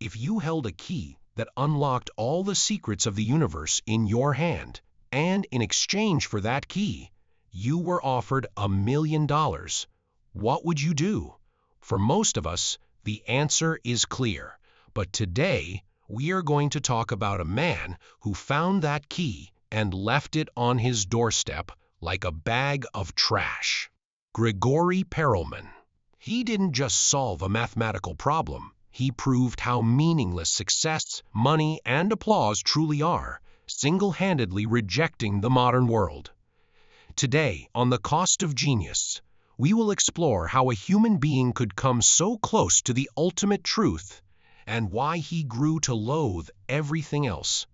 If you held a key that unlocked all the secrets of the universe in your hand, and in exchange for that key, you were offered $1,000,000, what would you do? For most of us, the answer is clear. But today, we are going to talk about a man who found that key and left it on his doorstep like a bag of trash. Grigori Perelman. He didn't just solve a mathematical problem. He proved how meaningless success, money, and applause truly are, single-handedly rejecting the modern world. Today, on The Cost of Genius, we will explore how a human being could come so close to the ultimate truth and why he grew to loathe everything else.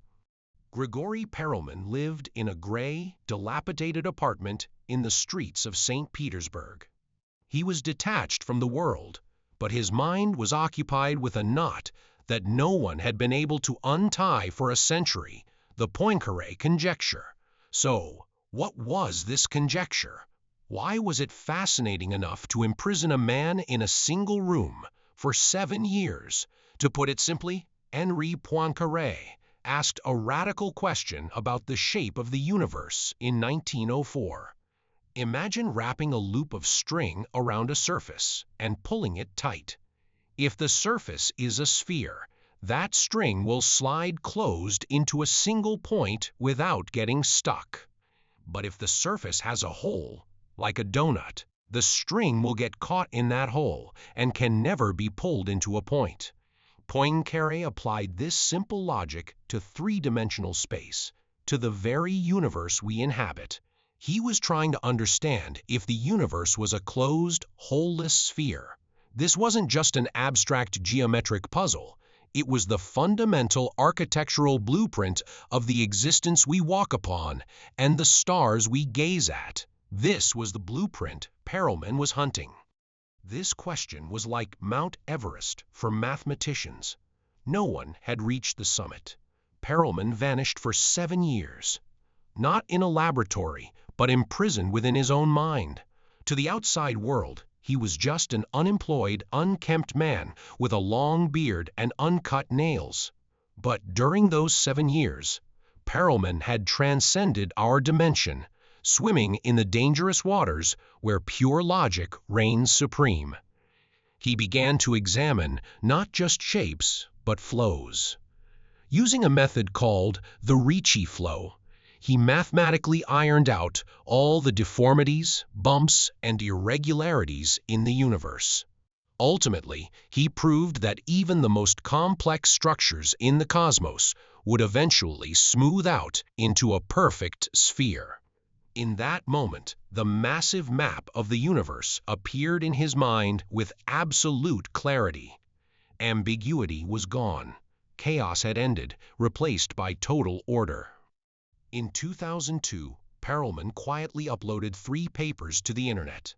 Grigori Perelman lived in a gray, dilapidated apartment in the streets of St. Petersburg. He was detached from the world, but his mind was occupied with a knot that no one had been able to untie for a century, the Poincaré Conjecture. So, what was this conjecture? Why was it fascinating enough to imprison a man in a single room for 7 years? To put it simply, Henri Poincaré asked a radical question about the shape of the universe in 1904. Imagine wrapping a loop of string around a surface and pulling it tight. If the surface is a sphere, that string will slide closed into a single point without getting stuck. But if the surface has a hole, like a donut, the string will get caught in that hole and can never be pulled into a point. Poincaré applied this simple logic to three-dimensional space, to the very universe we inhabit. He was trying to understand if the universe was a closed, holeless sphere. This wasn't just an abstract geometric puzzle. It was the fundamental architectural blueprint of the existence we walk upon and the stars we gaze at. This was the blueprint Perelman was hunting. This question was like Mount Everest for mathematicians. No one had reached the summit. Perelman vanished for 7 years. Not in a laboratory, but imprisoned within his own mind. To the outside world, he was just an unemployed, unkempt man with a long beard and uncut nails. But during those 7 years, Perelman had transcended our dimension, swimming in the dangerous waters where pure logic reigns supreme. He began to examine not just shapes, but flows. Using a method called the Ricci flow, he mathematically ironed out all the deformities, bumps, and irregularities in the universe. Ultimately, he proved that even the most complex structures in the cosmos would eventually smooth out into a perfect sphere. In that moment, the massive map of the universe appeared in his mind with absolute clarity. Ambiguity was gone. Chaos had ended, replaced by total order. In 2002, Perelman quietly uploaded 3 papers to the internet.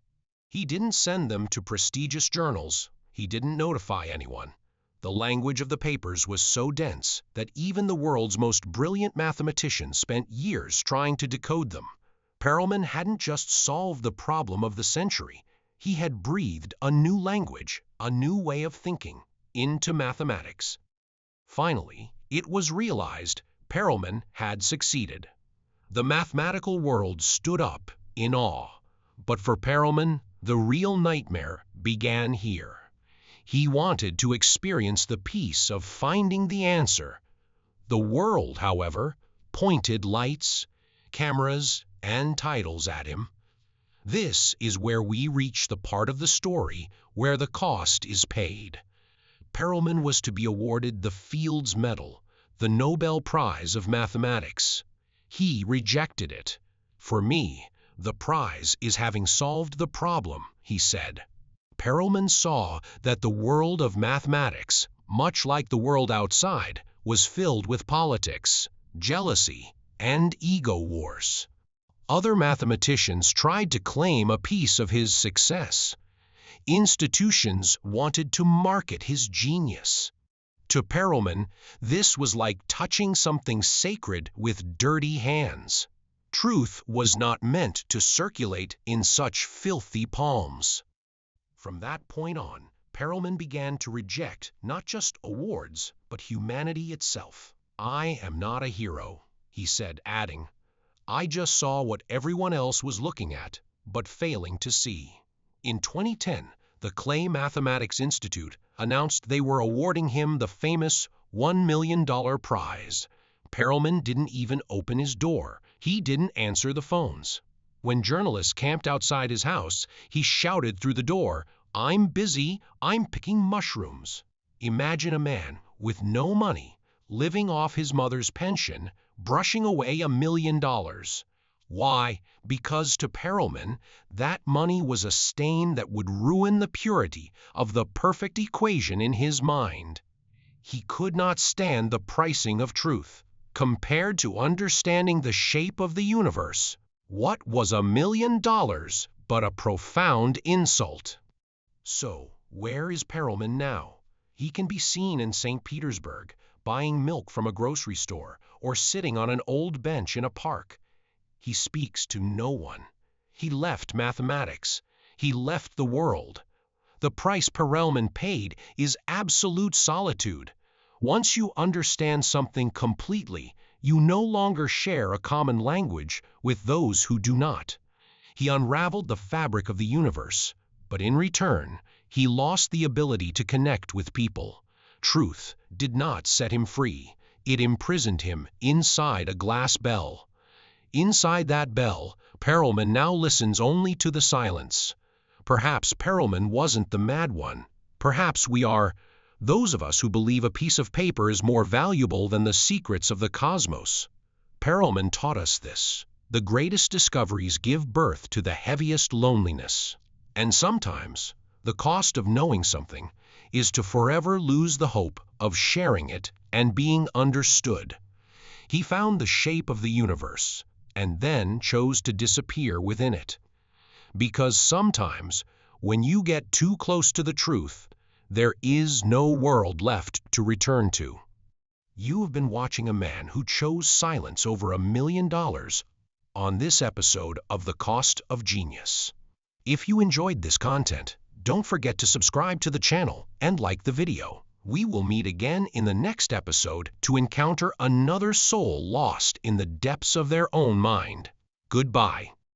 He didn't send them to prestigious journals. He didn't notify anyone. The language of the papers was so dense that even the world's most brilliant mathematicians spent years trying to decode them. Perelman hadn't just solved the problem of the century. He had breathed a new language, a new way of thinking, into mathematics. Finally, it was realized Perelman had succeeded. The mathematical world stood up in awe. But for Perelman, the real nightmare began here. He wanted to experience the peace of finding the answer. The world, however, pointed lights, cameras, and titles at him. This is where we reach the part of the story where the cost is paid. Perelman was to be awarded the Fields Medal, the Nobel Prize of Mathematics. He rejected it. "For me, the prize is having solved the problem," he said. Perelman saw that the world of mathematics, much like the world outside, was filled with politics, jealousy, and ego wars. Other mathematicians tried to claim a piece of his success. Institutions wanted to market his genius. To Perelman, this was like touching something sacred with dirty hands. Truth was not meant to circulate in such filthy palms. From that point on, Perelman began to reject not just awards, but humanity itself. "I am not a hero," he said, adding, "I just saw what everyone else was looking at, but failing to see." In 2010, the Clay Mathematics Institute announced they were awarding him the famous $1 million prize. Perelman didn't even open his door. He didn't answer the phones. When journalists camped outside his house, he shouted through the door, "I'm busy, I'm picking mushrooms." Imagine a man with no money, living off his mother's pension, brushing away $1 million. Why? Because to Perelman, that money was a stain that would ruin the purity of the perfect equation in his mind. He could not stand the pricing of truth. Compared to understanding the shape of the universe, what was $1 million but a profound insult? So, where is Perelman now? He can be seen in St. Petersburg, buying milk from a grocery store, or sitting on an old bench in a park. He speaks to no one. He left mathematics. He left the world. The price Perelman paid is absolute solitude. Once you understand something completely, you no longer share a common language with those who do not. He unraveled the fabric of the universe, but in return, he lost the ability to connect with people. Truth did not set him free. It imprisoned him inside a glass bell. Inside that bell, Perelman now listens only to the silence. Perhaps Perelman wasn't the mad one. Perhaps we are, those of us who believe a piece of paper is more valuable than the secrets of the cosmos. Perelman taught us this. The greatest discoveries give birth to the heaviest loneliness. And sometimes, the cost of knowing something is to forever lose the hope of sharing it and being understood. He found the shape of the universe, and then chose to disappear within it. Because sometimes, when you get too close to the truth, there is no world left to return to. You have been watching a man who chose silence over $1 million on this episode of The Cost of Genius. If you enjoyed this content, don't forget to subscribe to the channel and like the video. We will meet again in the next episode to encounter another soul lost in the depths of their own mind. Goodbye.